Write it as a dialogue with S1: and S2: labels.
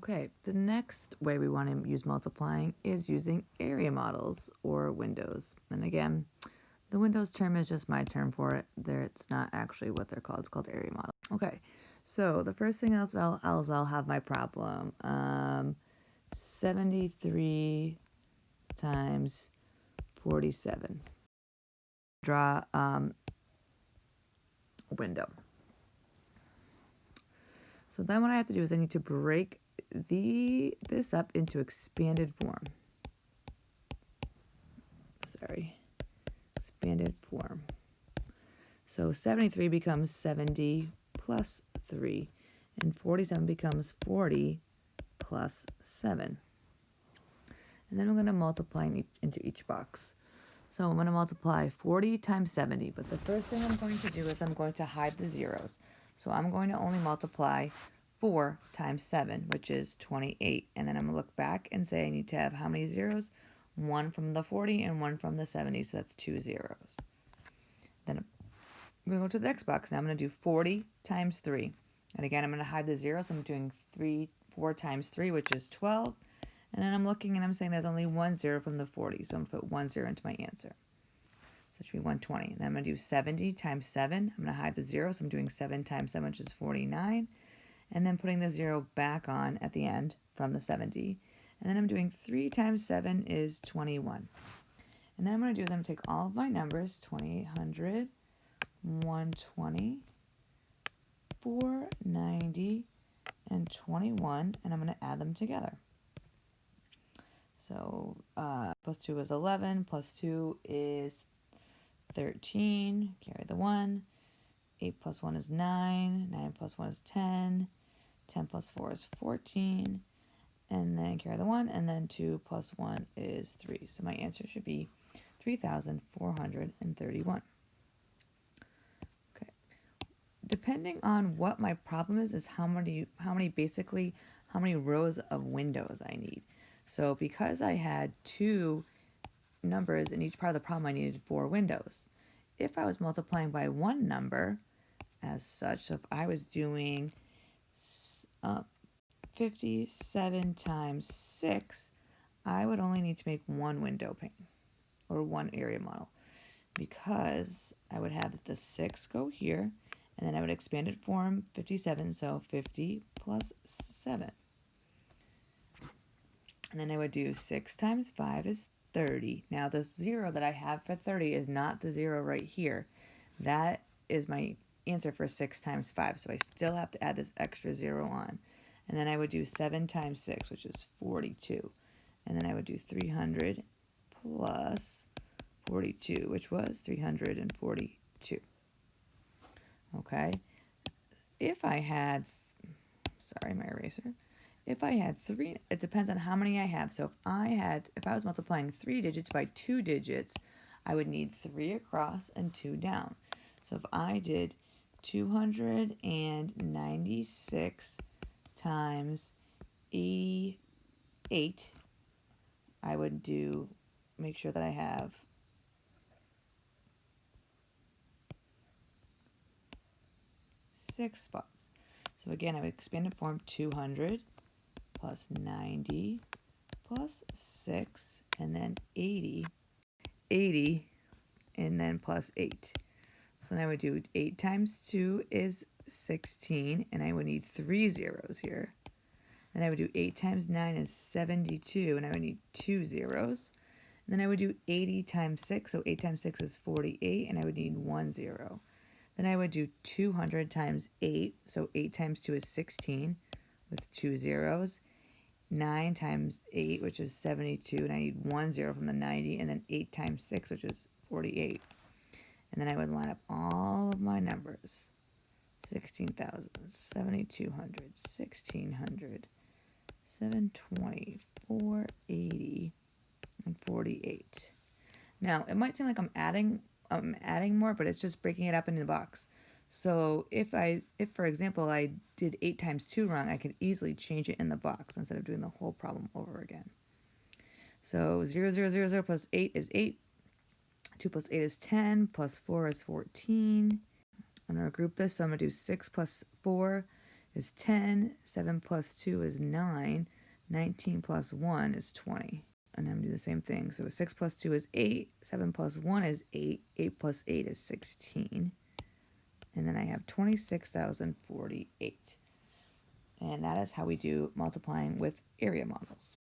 S1: Okay, the next way we want to use multiplying is using area models or windows. And again, the windows term is just my term for it. It's not actually what they're called. It's called area model. Okay, so the first thing I'll have my problem. 73 times 47. Draw a window. So then what I have to do is I need to break this up into expanded form. Expanded form. So 73 becomes 70 plus 3, and 47 becomes 40 plus 7. And then we're going to multiply into each box. So I'm going to multiply 40 times 70, but the first thing I'm going to do is I'm going to hide the zeros. So I'm going to only multiply 4 times 7, which is 28. And then I'm going to look back and say I need to have how many zeros? 1 from the 40 and 1 from the 70, so that's 2 zeros. Then I'm going to go to the next box. Now I'm going to do 40 times 3. And again, I'm going to hide the zeros. I'm doing 4 times 3, which is 12. And then I'm looking and I'm saying there's only 1 0 from the 40. So I'm going to put 1 0 into my answer. So it should be 120. And then I'm going to do 70 times 7. I'm going to hide the 0. So I'm doing 7 times 7, which is 49. And then putting the 0 back on at the end from the 70. And then I'm doing 3 times 7 is 21. And then I'm going to do is I'm going to take all of my numbers, 2800, 120, 490, and 21, and I'm going to add them together. So plus 2 is 11, plus 2 is 13, carry the 1. 8 plus 1 is 9, 9 plus 1 is 10, 10 plus 4 is 14, and then carry the 1, and then 2 plus 1 is 3. So my answer should be 3,431. Okay. Depending on what my problem is how many rows of windows I need. So because I had 2 numbers in each part of the problem, I needed 4 windows. If I was multiplying by one number as such, so if I was doing 57 times 6, I would only need to make 1 window pane or 1 area model, because I would have the 6 go here, and then I would expand it form 57, so 50 plus 7. And then I would do 6 times 5 is 30. Now the 0 that I have for 30 is not the 0 right here. That is my answer for 6 times 5, so I still have to add this extra 0 on. And then I would do 7 times 6, which is 42. And then I would do 300 plus 42, which was 342. Okay? If I had, sorry, my eraser. If I had 3, it depends on how many I have. So if I was multiplying 3 digits by 2 digits, I would need 3 across and 2 down. So if I did 296 times 88, I would make sure that I have 6 spots. So again, I would expand it form 200 plus 90 plus 6, and then 80, and then plus 8. So then I would do 8 times 2 is 16, and I would need 3 zeros here. Then I would do 8 times 9 is 72, and I would need 2 zeros. And then I would do 80 times 6, so 8 times 6 is 48, and I would need 1 0. Then I would do 200 times 8, so 8 times 2 is 16, with 2 zeros. 9 times 8, which is 72, and I need 1 0 from the 90, and then 8 times 6, which is 48. And then I would line up all of my numbers. 16,000, 7,200, 1,600, 720, 480, and 48. Now, it might seem like I'm adding more, but it's just breaking it up into the box. So if for example I did 8 times 2 wrong, I could easily change it in the box instead of doing the whole problem over again. So 0, 0, 0, 0 plus 8 is 8. 2 plus 8 is 10. Plus 4 is 14. I'm going to group this, so I'm going to do 6 plus 4 is 10, 7 plus 2 is 9, 19 plus 1 is 20. And I'm going to do the same thing. So 6 plus 2 is 8, 7 plus 1 is 8, 8 plus 8 is 16. And then I have 26,048. And that is how we do multiplying with area models.